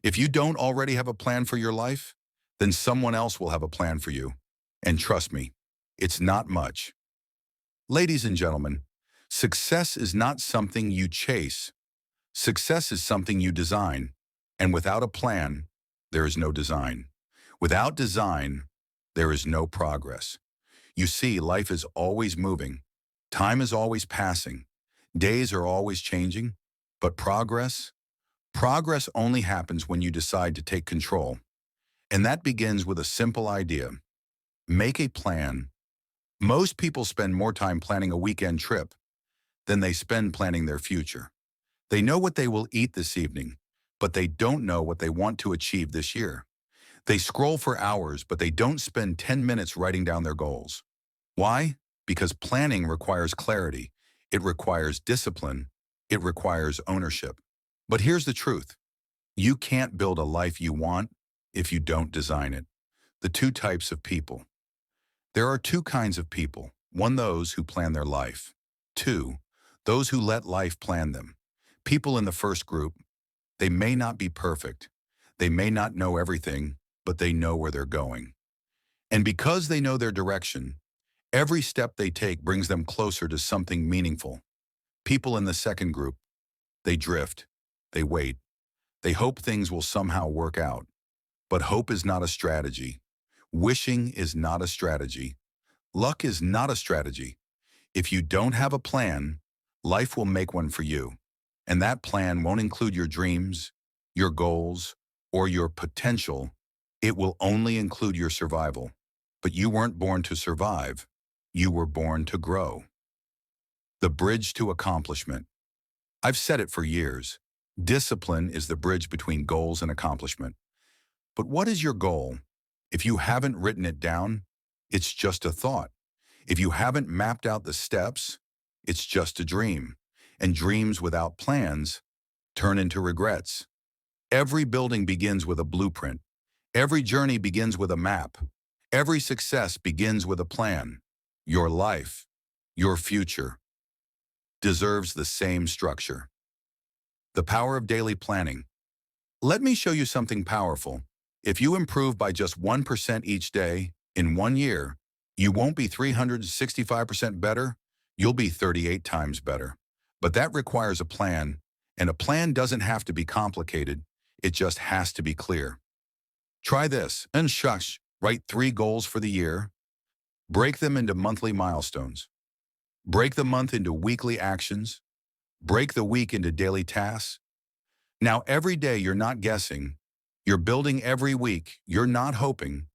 If you don't already have a plan for your life, then someone else will have a plan for you. And trust me, it's not much. Ladies and gentlemen, success is not something you chase. Success is something you design. And without a plan, there is no design. Without design, there is no progress. You see, life is always moving. Time is always passing. Days are always changing. But progress only happens when you decide to take control. And that begins with a simple idea. Make a plan. Most people spend more time planning a weekend trip than they spend planning their future. They know what they will eat this evening, but they don't know what they want to achieve this year. They scroll for hours, but they don't spend 10 minutes writing down their goals. Why? Because planning requires clarity. It requires discipline. It requires ownership. But here's the truth. You can't build a life you want if you don't design it. The two types of people. There are two kinds of people. One, those who plan their life. Two, those who let life plan them. People in the first group, they may not be perfect. They may not know everything, but they know where they're going. And because they know their direction, every step they take brings them closer to something meaningful. People in the second group, they drift, they wait, they hope things will somehow work out. But hope is not a strategy. Wishing is not a strategy. Luck is not a strategy. If you don't have a plan, life will make one for you. And that plan won't include your dreams, your goals, or your potential. It will only include your survival. But you weren't born to survive. You were born to grow. The bridge to accomplishment. I've said it for years. Discipline is the bridge between goals and accomplishment. But what is your goal? If you haven't written it down, it's just a thought. If you haven't mapped out the steps, it's just a dream. And dreams without plans turn into regrets. Every building begins with a blueprint. Every journey begins with a map. Every success begins with a plan. Your life, your future, deserves the same structure. The power of daily planning. Let me show you something powerful. If you improve by just 1% each day in 1 year, you won't be 365% better, you'll be 38 times better. But that requires a plan, and a plan doesn't have to be complicated, it just has to be clear. Try this, and write 3 goals for the year. Break them into monthly milestones. Break the month into weekly actions. Break the week into daily tasks. Now every day you're not guessing, you're building every week, you're not hoping,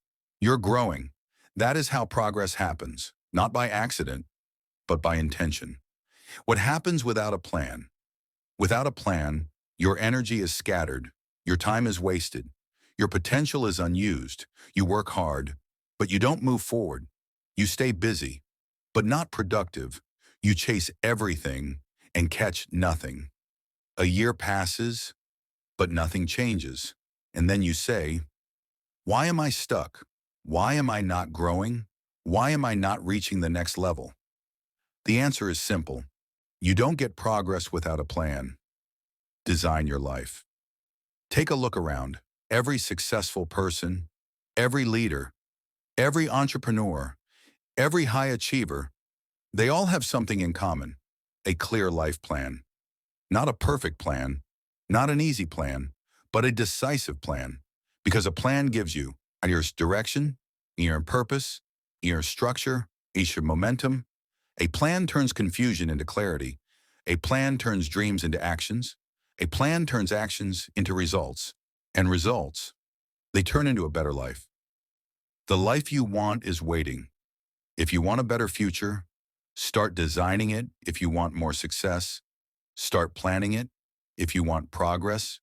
you're growing. That is how progress happens, not by accident, but by intention. What happens without a plan? Without a plan, your energy is scattered, your time is wasted, your potential is unused, you work hard, but you don't move forward. You stay busy, but not productive. You chase everything and catch nothing. A year passes, but nothing changes. And then you say, why am I stuck? Why am I not growing? Why am I not reaching the next level? The answer is simple. You don't get progress without a plan. Design your life. Take a look around. Every successful person, every leader, every entrepreneur, every high achiever, they all have something in common. A clear life plan. Not a perfect plan, not an easy plan, but a decisive plan. Because a plan gives you your direction, your purpose, your structure, your momentum. A plan turns confusion into clarity. A plan turns dreams into actions. A plan turns actions into results. And results, they turn into a better life. The life you want is waiting. If you want a better future, start designing it. If you want more success, start planning it. If you want progress,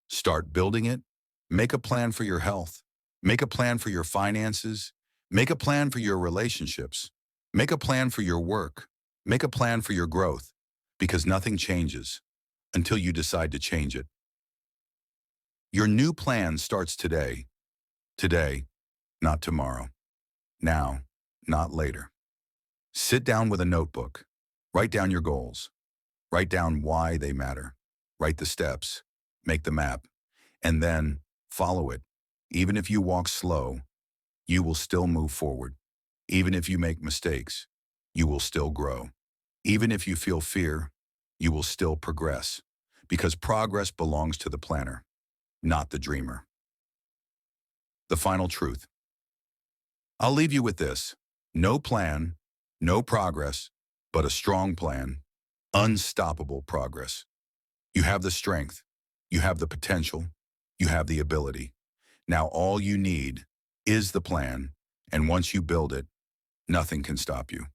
start building it. Make a plan for your health. Make a plan for your finances. Make a plan for your relationships. Make a plan for your work. Make a plan for your growth, because nothing changes until you decide to change it. Your new plan starts today. Today, not tomorrow. Now, not later. Sit down with a notebook. Write down your goals. Write down why they matter. Write the steps. Make the map. and then follow it. Even if you walk slow, you will still move forward. Even if you make mistakes, you will still grow. Even if you feel fear, you will still progress. Because progress belongs to the planner, not the dreamer. The final truth. I'll leave you with this. No plan, no progress, but a strong plan, unstoppable progress. You have the strength, you have the potential, you have the ability. Now all you need is the plan, and once you build it, nothing can stop you.